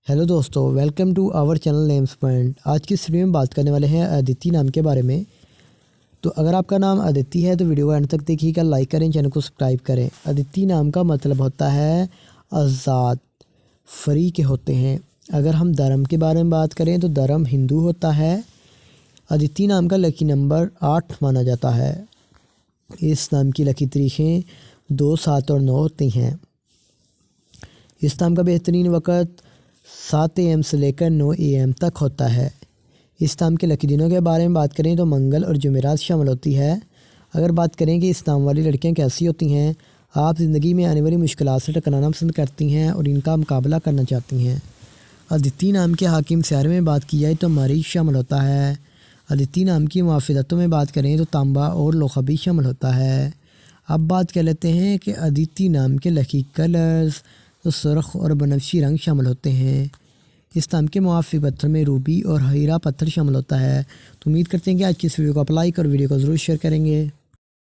Hello दोस्तों, welcome to our channel names point. आज की इस वीडियो में बात करने वाले हैं अदिति नाम के बारे में। तो अगर आपका नाम अदिति है तो वीडियो को एंड तक देखिएगा, लाइक करें, चैनल को सब्सक्राइब करें। अदिति नाम का मतलब होता है आज़ाद, फ्री के होते हैं। अगर हम धर्म के बारे में बात करें तो धर्म हिंदू होता है। अदिति नाम का लकी नंबर 8 माना जाता है। इस नाम की लकी तारीखें 2, 7 और 9 होती हैं। इस नाम का बेहतरीन वक़्त 7 AM से लेकर 9 AM तक होता है। इस नाम के लकी दिनों के बारे में बात करें तो मंगल और जुमेरात शामिल होती है। अगर बात करें कि इस नाम वाली लड़कियां कैसी होती हैं, आप ज़िंदगी में आने वाली मुश्किलात से टकराना पसंद करती हैं और इनका मुकाबला करना चाहती हैं। अदिति नाम के हाकिम सियारे में बात की जाए तो मरीज शामिल होता है। अदिति नाम की मुआफ़िदतों में बात करें तो तांबा और लोहा भी शामिल होता है। अब बात कर लेते हैं कि अदिति नाम के लकी कलर्स तो सुर्ख और बनफशी रंग शामिल होते हैं। इस नाम के मुआफ़ी पत्थर में रूबी और हीरा पत्थर शामिल होता है। तो उम्मीद करते हैं कि आज की इस वीडियो को अप्लाई कर वीडियो को ज़रूर शेयर करेंगे।